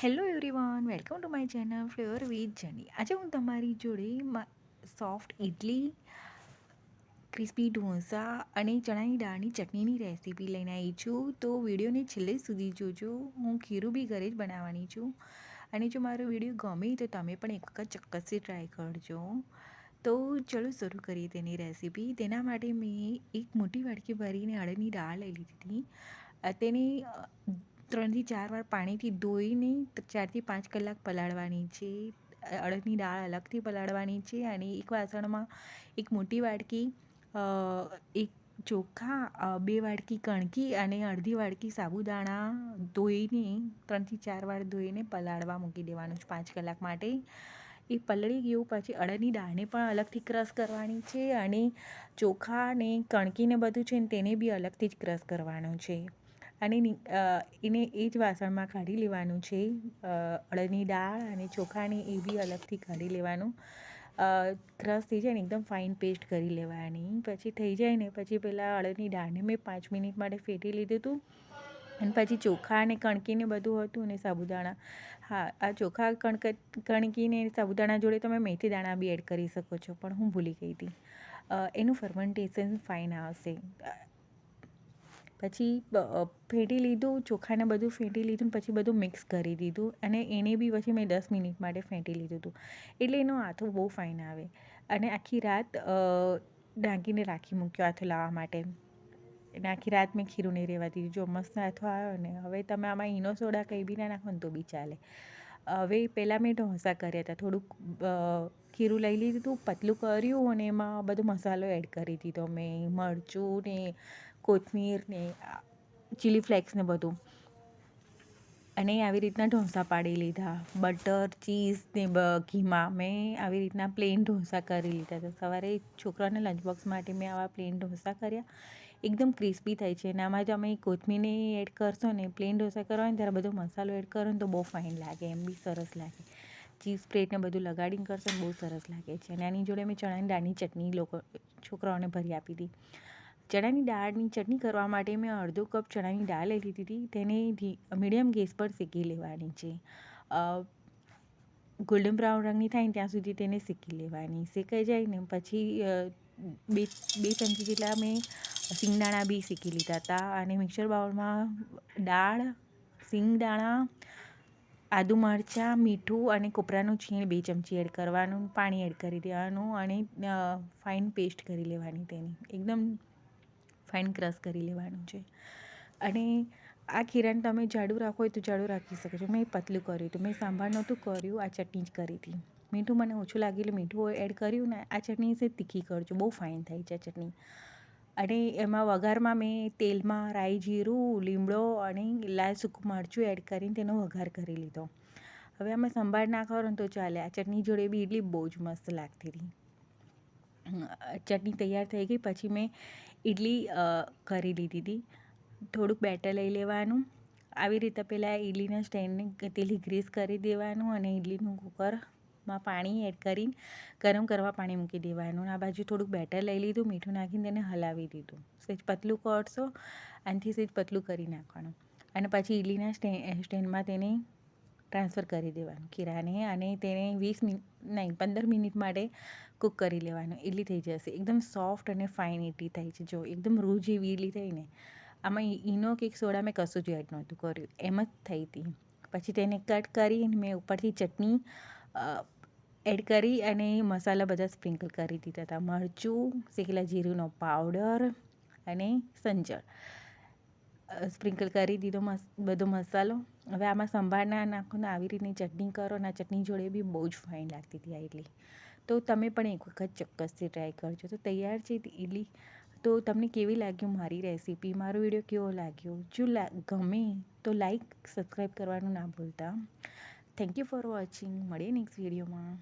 Hello everyone, welcome to my channel flavour with જેની. આજે હું તમારી જોડે સોફ્ટ ઇડલી, ક્રિસ્પી ઢોસા અને ચણાની દાળની ચટણીની રેસીપી લઈને આવી છું. તો વિડીયોને છેલ્લે સુધી જોજો. હું ખીરું બી ઘરે જ બનાવવાની છું. અને જો મારો વિડીયો ગમે તો તમે પણ એક વખત ચોક્કસથી ટ્રાય કરજો. તો ચલો શરૂ કરીએ તેની રેસીપી. તેના માટે મેં એક મોટી વાડકી ભરીને અડદની દાળ લઈ લીધી હતી. તેની 3 થી 4 વાર પાણીથી ધોઈને 4 થી 5 કલાક પલાળવાની છે. અડદની દાળ અલગથી પલાળવાની છે. અને એક વાસણમાં એક મોટી વાડકી એક ચોખા, 2 વાડકી કણકી અને અડધી વાડકી સાબુદાણા ધોઈને 3 થી 4 વાર ધોઈને પલાળવા મૂકી દેવાનું છે 5 કલાક માટે. એ પલળી ગયું પછી અડદની દાળને પણ અલગથી ક્રશ કરવાની છે અને ચોખા ને કણકીને બધું છે ને તેને બી અલગથી જ ક્રશ કરવાનું છે. અને એને એ જ વાસણમાં કાઢી લેવાનું છે. અડદની દાળ અને ચોખાને એ બી અલગથી કાઢી લેવાનું. ક્રશ થઈ જાય ને એકદમ ફાઇન પેસ્ટ કરી લેવાની. પછી થઈ જાય ને પછી પહેલાં અડદની દાળને મેં 5 મિનિટ માટે ફેટી લીધું હતું. અને પછી ચોખા અને કણકીને બધું હતું અને સાબુદાણા. હા, આ ચોખા કણકીને સાબુદાણા જોડે તમે મેથી દાણા બી એડ કરી શકો છો, પણ હું ભૂલી ગઈ હતી. એનું ફર્મેન્ટેશન ફાઇન આવશે. પછી ફેટી લીધું, ચોખાને બધું ફેટી લીધું ને પછી બધું મિક્સ કરી દીધું. અને એને બી પછી મેં 10 મિનિટ માટે ફેટી લીધું હતું. એટલે એનો આથો બહુ ફાઇન આવે. અને આખી રાત ઢાંકીને રાખી મૂક્યો આથો લાવવા માટે. અને આખી રાત મેં ખીરું નહીં રહેવા દીધું. જો મસ્ત આથો આવ્યો ને. હવે તમે આમાં ઈનો સોડા કંઈ બી ના નાખો ને તો બી ચાલે. હવે પહેલાં મેં ઢોસા કર્યા હતા. થોડુંક ખીરું લઈ લીધું, પતલું કર્યું અને એમાં બધો મસાલો એડ કરી દીધો મેં. મરચું ને કોથમીર ને ચીલી ફ્લેક્સ ને બધું. અને આવી રીતના ઢોસા પાડી લીધા. બટર, ચીઝ ને ઘીમાં મેં આવી રીતના પ્લેન ઢોસા કરી લીધા હતા. સવારે છોકરાને લંચ બોક્સ માટે મેં આવા પ્લેન ઢોસા કર્યા. એકદમ ક્રિસ્પી થાય છે. અને આમાં તમે કોથમીરને એડ કરશો ને, પ્લેન ઢોસા કરવા હોય ને ત્યારે બધો મસાલો એડ કરો ને તો બહુ ફાઇન લાગે, એમ બી સરસ લાગે. ચીઝ સ્પ્રેડને બધું લગાડીને કરશો ને બહુ સરસ લાગે છે. અને આની જોડે મેં ચણાની દાળની ચટણી છોકરાઓને ભરી આપી હતી. ચણાની દાળની ચટણી કરવા માટે મેં અડધો કપ ચણાની દાળ લઈ લીધી હતી. તેને મીડિયમ ગેસ પર શેકી લેવાની છે. ગોલ્ડન બ્રાઉન રંગની થાય ને ત્યાં સુધી તેને શેકી લેવાની. શેકાઈ જાય ને પછી બે ચમચી જેટલા મેં સિંગદાણા બી શેકી લીધા હતા. અને મિક્સર બાઉલમાં દાળ, સિંગદાણા, આદુ મરચાં, મીઠું અને કોપરાનું છીણ 2 ચમચી એડ કરવાનું. પાણી એડ કરી દેવાનું અને ફાઇન પેસ્ટ કરી લેવાની તેની. એકદમ ફાઇન ક્રશ કરી લેવાનું છે. અને આ ખીરાને તમે જાડું રાખો હોય તો જાડું રાખી શકો છો. મેં પતલું કર્યું હતું. મેં સાંભાર નહોતું કર્યું, આ ચટણી જ કરી હતી. મીઠું મને ઓછું લાગ્યું એટલે મીઠું એડ કર્યું ને. આ ચટણી છે તીખી કરજો, બહુ ફાઇન થાય છે આ ચટણી. અને એમાં વઘારમાં મેં તેલમાં રાઈ, જીરું, લીમડો અને લાલ સૂકું મરચું એડ કરીને તેનો વઘાર કરી લીધો. હવે આમાં સંભાર ના કરો ને તો ચાલે. આ ચટણી જોડે બી ઇડલી બહુ જ મસ્ત લાગતી હતી. ચટણી તૈયાર થઈ ગઈ પછી મેં ઇડલી કરી લીધી હતી. થોડુંક બેટર લઈ લેવાનું. આવી રીતે પહેલાં ઇડલીના સ્ટેન્ડને તેલી ગ્રીસ કરી દેવાનું અને ઇડલીનું કુકરમાં પાણી એડ કરીને ગરમ કરવા પાણી મૂકી દેવાનું. આ બાજુ થોડુંક બેટર લઈ લીધું, મીઠું નાખીને તેને હલાવી દીધું. સહેજ પતલું કરશો, આનાથી સહેજ પતલું કરી નાખવાનું. અને પછી ઇડલીના સ્ટેન્ડમાં તેને ટ્રાન્સફર કરી દેવાનું ખીરાને. અને તેને 15 મિનિટ માટે કૂક કરી લેવાનું. ઇડલી થઈ જશે. એકદમ સોફ્ટ અને ફાઇન ઇડલી થાય છે. જો એકદમ રૂ જેવી ઇડલી થઈ ને. આમાં ઈનો કે સોડા મેં કશું જ એડ નહોતું કર્યું, એમ જ થઈ હતી. પછી તેને કટ કરીને મેં ઉપરથી ચટણી એડ કરી અને મસાલા બધા સ્પ્રિંકલ કરી દીધા હતા. મરચું, શેકેલા જીરુંનો પાવડર અને સંચળ સ્પ્રિંકલ કરી દીધો બધો મસાલો. હવે આમાં સંભાર ના નાખો ને આવી રીતની ચટણી કરો ને આ ચટણી જોડે બી બહુ જ ફાઇન લાગતી હતી આ ઇડલી. તો તમે પણ એક વખત ચોક્કસથી ટ્રાય કરજો. તો તૈયાર છે ઇડલી. તો તમને કેવી લાગ્યું મારી રેસીપી, મારો વિડીયો કેવો લાગ્યો? જો ગમે તો લાઈક, સબસ્ક્રાઈબ કરવાનું ના ભૂલતા. Thank you for watching. મળીએ નેક્સ્ટ વિડીયોમાં.